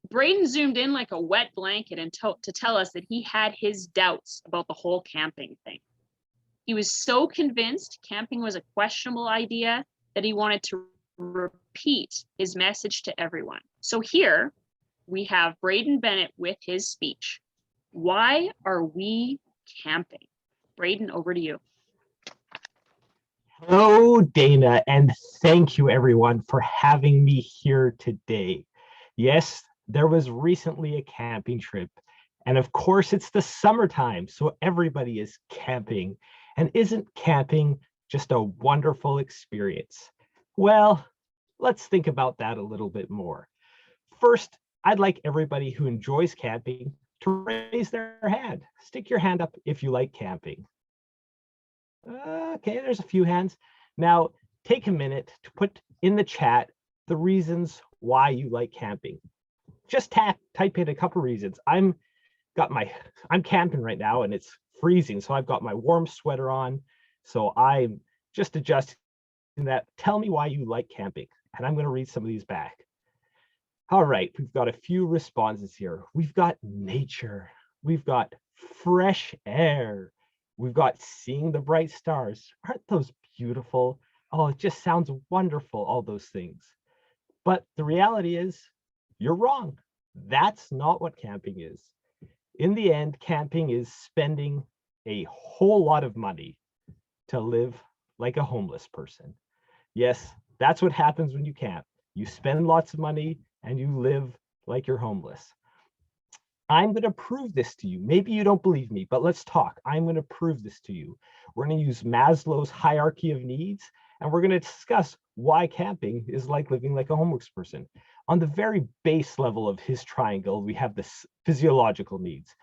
Braden zoomed in like a wet blanket and to tell us that he had his doubts about the whole camping thing. He was so convinced camping was a questionable idea that he wanted to repeat his message to everyone. So here we have Braden Bennett with his speech. Why are we camping? Braden, over to you. Hello, Dana, and thank you everyone for having me here today. Yes, there was recently a camping trip, and of course it's the summertime, so everybody is camping. And isn't camping just a wonderful experience? Well, let's think about that a little bit more. First, I'd like everybody who enjoys camping to raise their hand. Stick your hand up if you like camping. Okay, there's a few hands. Now, take a minute to put in the chat the reasons why you like camping. Just type in a couple reasons. I'm camping right now and it's freezing, so I've got my warm sweater on. So I'm just adjusting that. Tell me why you like camping, and I'm going to read some of these back. All right, we've got a few responses here. We've got nature. We've got fresh air. We've got seeing the bright stars. Aren't those beautiful? Oh, it just sounds wonderful, all those things. But the reality is, you're wrong. That's not what camping is. In the end, camping is spending a whole lot of money to live like a homeless person. Yes, that's what happens when you camp. You spend lots of money and you live like you're homeless. I'm going to prove this to you. Maybe you don't believe me, but let's talk. I'm going to prove this to you. We're going to use Maslow's hierarchy of needs, and we're going to discuss why camping is like living like a homeless person. On the very base level of his triangle, we have the physiological needs: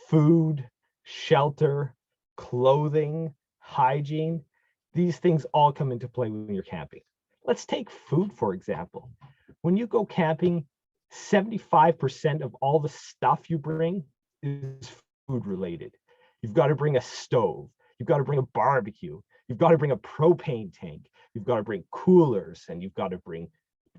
food, shelter, clothing, hygiene. These things all come into play when you're camping. Let's take food, for example. When you go camping, 75% of all the stuff you bring is food related. You've got to bring a stove. You've got to bring a barbecue. You've got to bring a propane tank. You've got to bring coolers, and you've got to bring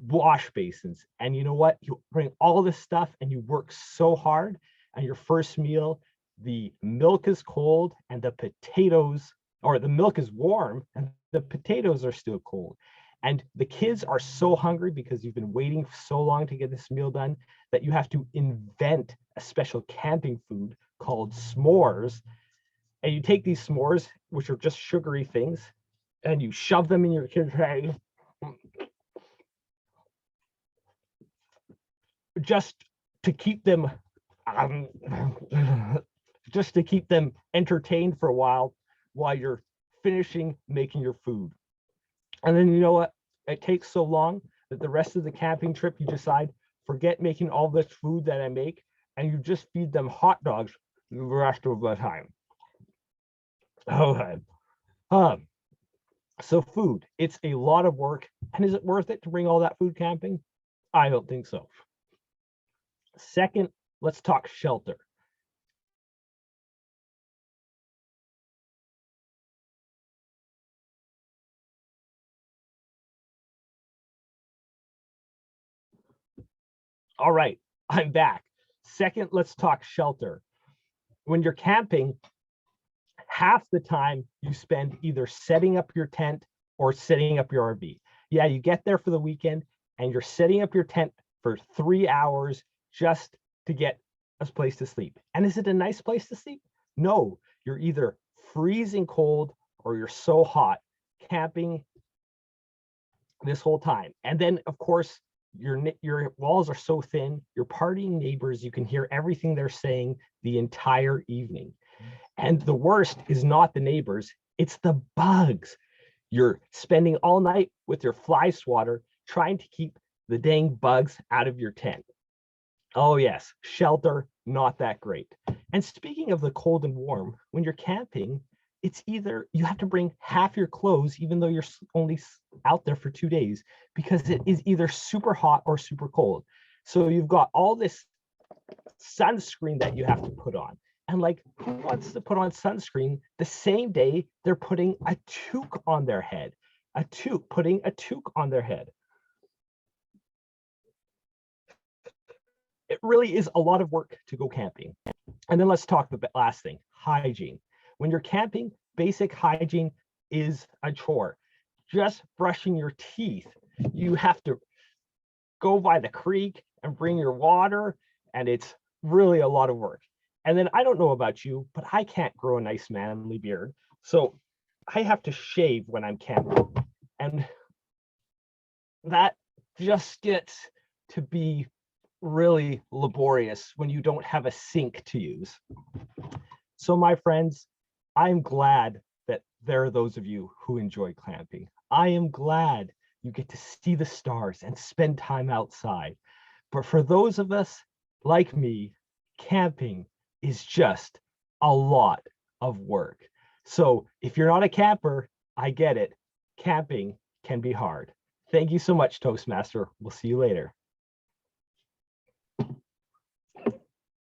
wash basins. And you know what? You bring all this stuff and you work so hard, and your first meal, the milk is cold and the potatoes, or the milk is warm and the potatoes are still cold. And the kids are so hungry because you've been waiting so long to get this meal done that you have to invent a special camping food called s'mores. And you take these s'mores, which are just sugary things, and you shove them in your kid's head just to keep them entertained for a while you're finishing making your food. And then you know what? It takes so long that the rest of the camping trip, you decide, forget making all this food that I make, and you just feed them hot dogs the rest of the time. Okay. So food, it's a lot of work. And is it worth it to bring all that food camping? I don't think so. Second, let's talk shelter. All right, I'm back. Second, let's talk shelter. When you're camping, half the time you spend either setting up your tent or setting up your RV. Yeah, you get there for the weekend and you're setting up your tent for 3 hours just to get a place to sleep. And is it a nice place to sleep? No, you're either freezing cold or you're so hot camping this whole time. And then, of course, your walls are so thin, your partying neighbors, you can hear everything they're saying the entire evening. And the worst is not the neighbors, it's the bugs. You're spending all night with your fly swatter trying to keep the dang bugs out of your tent. Oh yes, shelter, not that great. And speaking of the cold and warm, when you're camping, it's either you have to bring half your clothes, even though you're only out there for 2 days, because it is either super hot or super cold. So you've got all this sunscreen that you have to put on. And like, who wants to put on sunscreen the same day they're putting a toque on their head? Putting a toque on their head. It really is a lot of work to go camping. And then let's talk the last thing, hygiene. When you're camping, basic hygiene is a chore. Just brushing your teeth. You have to go by the creek and bring your water, and it's really a lot of work. And then I don't know about you, but I can't grow a nice manly beard. So I have to shave when I'm camping. And that just gets to be really laborious when you don't have a sink to use. So my friends, I'm glad that there are those of you who enjoy camping. I am glad you get to see the stars and spend time outside. But for those of us like me, camping is just a lot of work. So if you're not a camper, I get it. Camping can be hard. Thank you so much, Toastmaster. We'll see you later.